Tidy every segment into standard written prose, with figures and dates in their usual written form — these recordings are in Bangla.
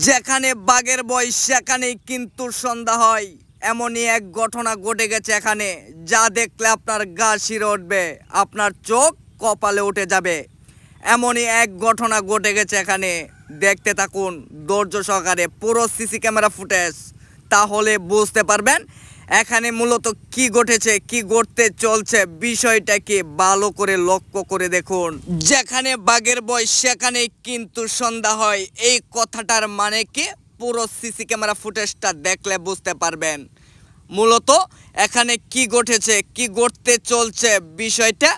যেখানে বাঘের ভয় সেখানেই কিন্তু সন্ধ্যা হয়। এমনই এক ঘটনা ঘটে গেছে এখানে, যা দেখলে আপনার গা শিরে উঠবে, আপনার চোখ কপালে উঠে যাবে। এমনই এক ঘটনা ঘটে গেছে এখানে, দেখতে থাকুন ধৈর্য সহকারে পুরো সিসি ক্যামেরা ফুটেজ, তাহলে বুঝতে পারবেন এখানে মূলত কি ঘটেছে, কি ঘটতে চলছে, বিষয়টা কি ভালো করে লক্ষ্য করে দেখুন। যেখানে বাঘের ভয় সেখানেই কিন্তু সন্ধ্যা হয়, এই কথাটার মানে কি পুরো সিসি ক্যামেরা ফুটেজটা দেখলে বুঝতে পারবেন। মূলত এখানে কি ঘটেছে, কি ঘটতে চলছে, বিষয়টা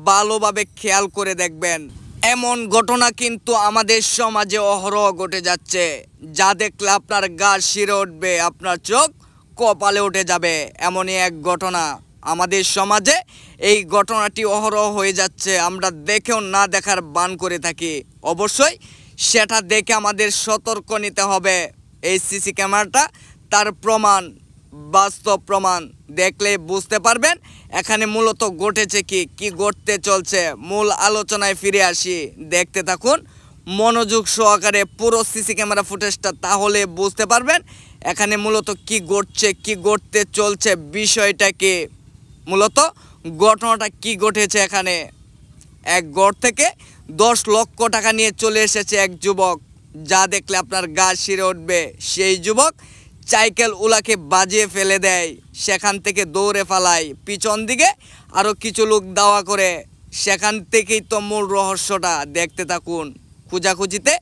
ভালোভাবে খেয়াল করে দেখবেন। এমন ঘটনা কিন্তু আমাদের সমাজে অহরহ ঘটে যাচ্ছে, যা দেখলে আপনার গা শিরে উঠবে, আপনার চোখ কপালে উঠে যাবে। এমনই এক ঘটনা আমাদের সমাজে, এই ঘটনাটি অহরহ হয়ে যাচ্ছে, আমরা দেখেও না দেখার বান করে থাকি। অবশ্যই সেটা দেখে আমাদের সতর্ক নিতে হবে। এই সিসি ক্যামেরাটা তার প্রমাণ, বাস্তব প্রমাণ দেখলে বুঝতে পারবেন এখানে মূলত ঘটেছে কি ঘটতে চলছে। মূল আলোচনায় ফিরে আসি, দেখতে থাকুন মনোযোগ সহকারে পুরো সিসি ক্যামেরা ফুটেজটা, তাহলে বুঝতে পারবেন এখানে মূলত কি ঘটছে, কি ঘটতে চলছে, বিষয়টা কি, মূলত ঘটনাটা কি ঘটেছে। এখানে এক ঘর থেকে 10 লক্ষ টাকা নিয়ে চলে এসেছে এক যুবক, যা দেখলে আপনার গা শিরে উঠবে। সেই যুবক সাইকেল উলাকে বাজিয়ে ফেলে দেয়, সেখান থেকে দৌড়ে পালায়। পিছন দিকে আরও কিছু লোক দাওয়া করে, সেখান থেকেই তো মূল রহস্যটা। দেখতে থাকুন, খোঁজাখুঁজিতে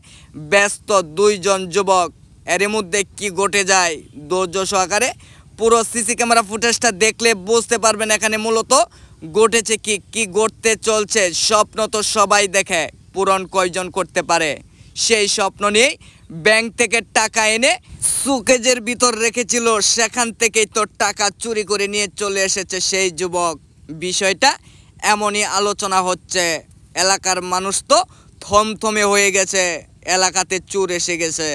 ব্যস্ত 2 জন যুবক, এর মধ্যে কি ঘটে যায় ধৈর্য সহকারে পুরো সিসি ক্যামেরা ফুটেজটা দেখলে বুঝতে পারবেন এখানে মূলত ঘটেছে কি ঘটতে চলছে। স্বপ্ন তো সবাই দেখে, পূরণ কয়জন করতে পারে? সেই স্বপ্ন নিয়েই ব্যাংক থেকে টাকা এনে সুকেজের ভিতর রেখেছিল, সেখান থেকেই তো টাকা চুরি করে নিয়ে চলে এসেছে সেই যুবক। বিষয়টা এমনই আলোচনা হচ্ছে, এলাকার মানুষ তো থমথমে হয়ে গেছে, এলাকাতে চোর এসে গেছে,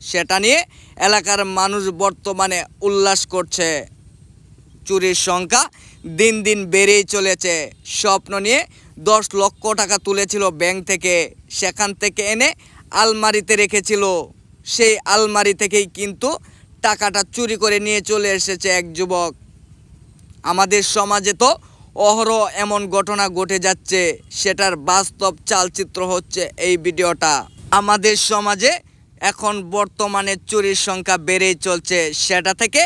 সেটা নিয়ে এলাকার মানুষ বর্তমানে উল্লাস করছে। চুরির সংখ্যা দিন দিন বেড়েই চলেছে। স্বপ্ন নিয়ে 10 লক্ষ টাকা তুলেছিল ব্যাংক থেকে, সেখান থেকে এনে আলমারিতে রেখেছিল, সেই আলমারি থেকেই কিন্তু টাকাটা চুরি করে নিয়ে চলে এসেছে এক যুবক। আমাদের সমাজে তো অহরহ এমন ঘটনা ঘটে যাচ্ছে, সেটার বাস্তব চালচিত্র হচ্ছে এই ভিডিওটা। আমাদের সমাজে এখন বর্তমানে চুরির সংখ্যা বেড়েই চলছে, সেটা থেকে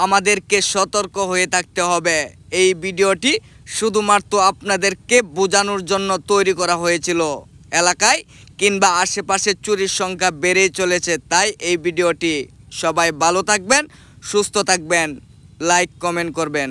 আমাদেরকে সতর্ক হয়ে থাকতে হবে। এই ভিডিওটি শুধুমাত্র আপনাদেরকে বোঝানোর জন্য তৈরি করা হয়েছিল। এলাকায় কিংবা আশেপাশে চুরির সংখ্যা বেড়েই চলেছে, তাই এই ভিডিওটি। সবাই ভালো থাকবেন, সুস্থ থাকবেন, লাইক কমেন্ট করবেন।